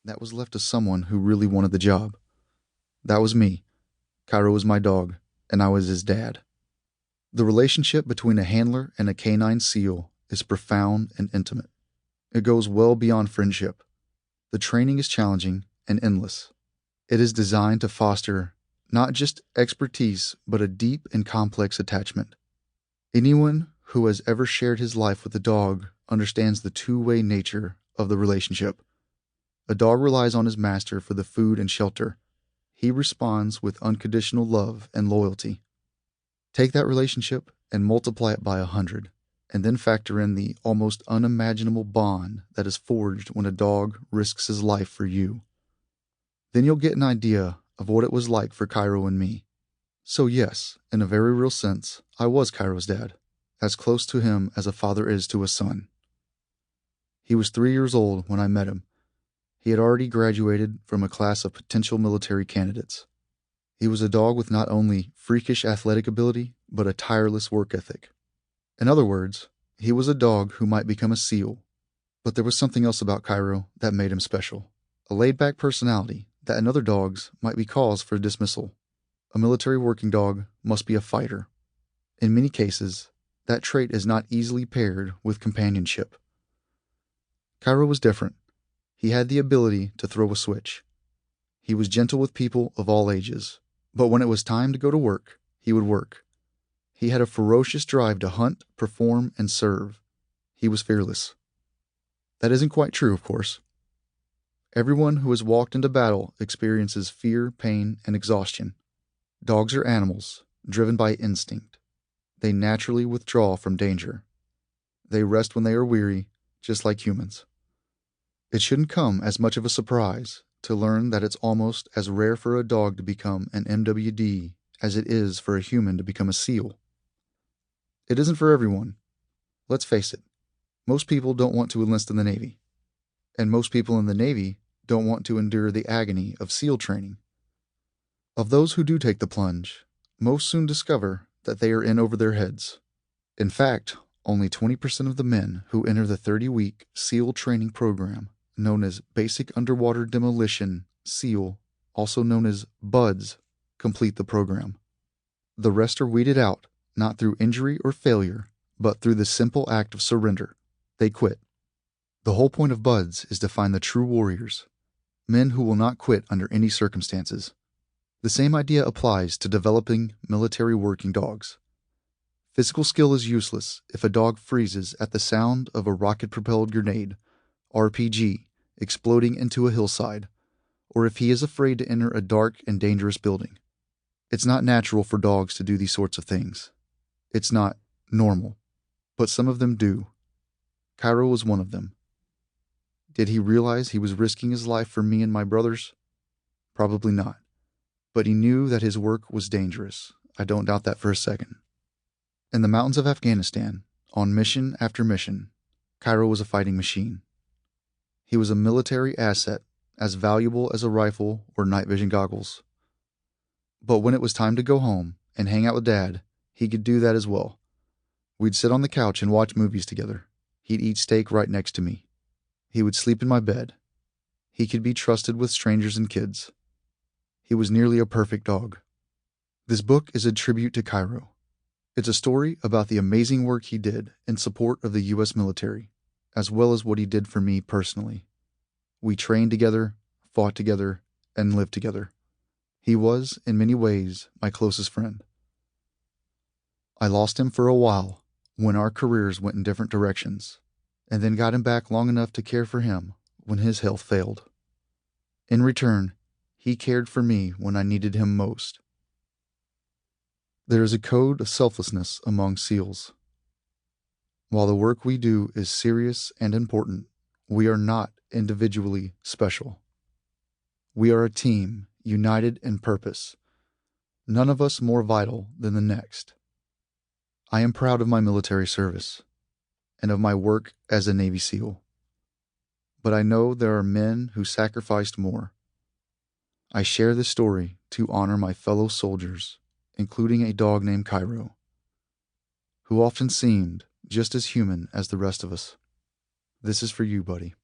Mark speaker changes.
Speaker 1: that was left to someone who really wanted the job. That was me. Cairo was my dog, and I was his dad. The relationship between a handler and a canine seal is profound and intimate. It goes well beyond friendship. The training is challenging and endless. It is designed to foster not just expertise, but a deep and complex attachment. Anyone who has ever shared his life with a dog understands the two-way nature of the relationship. A dog relies on his master for the food and shelter. He responds with unconditional love and loyalty. Take that relationship and multiply it by 100, and then factor in the almost unimaginable bond that is forged when a dog risks his life for you. Then you'll get an idea of what it was like for Cairo and me. So yes, in a very real sense, I was Cairo's dad, as close to him as a father is to a son. He was 3 years old when I met him. He had already graduated from a class of potential military candidates. He was a dog with not only freakish athletic ability, but a tireless work ethic. In other words, he was a dog who might become a SEAL, but there was something else about Cairo that made him special. A laid-back personality that in other dogs might be cause for dismissal. A military working dog must be a fighter. In many cases, that trait is not easily paired with companionship. Cairo was different. He had the ability to throw a switch. He was gentle with people of all ages, but when it was time to go to work, he would work. He had a ferocious drive to hunt, perform, and serve. He was fearless. That isn't quite true, of course. Everyone who has walked into battle experiences fear, pain, and exhaustion. Dogs are animals, driven by instinct. They naturally withdraw from danger. They rest when they are weary, just like humans. It shouldn't come as much of a surprise to learn that it's almost as rare for a dog to become an MWD as it is for a human to become a SEAL. It isn't for everyone. Let's face it, most people don't want to enlist in the Navy. And most people in the Navy don't want to endure the agony of SEAL training. Of those who do take the plunge, most soon discover that they are in over their heads. In fact, only 20% of the men who enter the 30-week SEAL training program, known as Basic Underwater Demolition SEAL, also known as BUDS, complete the program. The rest are weeded out, not through injury or failure, but through the simple act of surrender. They quit. The whole point of BUDS is to find the true warriors, men who will not quit under any circumstances. The same idea applies to developing military working dogs. Physical skill is useless if a dog freezes at the sound of a rocket-propelled grenade, RPG, exploding into a hillside, or if he is afraid to enter a dark and dangerous building. It's not natural for dogs to do these sorts of things. It's not normal, but some of them do. Cairo was one of them. Did he realize he was risking his life for me and my brothers? Probably not. But he knew that his work was dangerous. I don't doubt that for a second. In the mountains of Afghanistan, on mission after mission, Cairo was a fighting machine. He was a military asset, as valuable as a rifle or night vision goggles. But when it was time to go home and hang out with Dad, he could do that as well. We'd sit on the couch and watch movies together. He'd eat steak right next to me. He would sleep in my bed. He could be trusted with strangers and kids. He was nearly a perfect dog. This book is a tribute to Cairo. It's a story about the amazing work he did in support of the U.S. military, as well as what he did for me personally. We trained together, fought together, and lived together. He was, in many ways, my closest friend. I lost him for a while when our careers went in different directions, and then got him back long enough to care for him when his health failed. In return, he cared for me when I needed him most. There is a code of selflessness among SEALs. While the work we do is serious and important, we are not individually special. We are a team, united in purpose, none of us more vital than the next. I am proud of my military service and of my work as a Navy SEAL. But I know there are men who sacrificed more. I share this story to honor my fellow soldiers, including a dog named Cairo, who often seemed just as human as the rest of us. This is for you, buddy.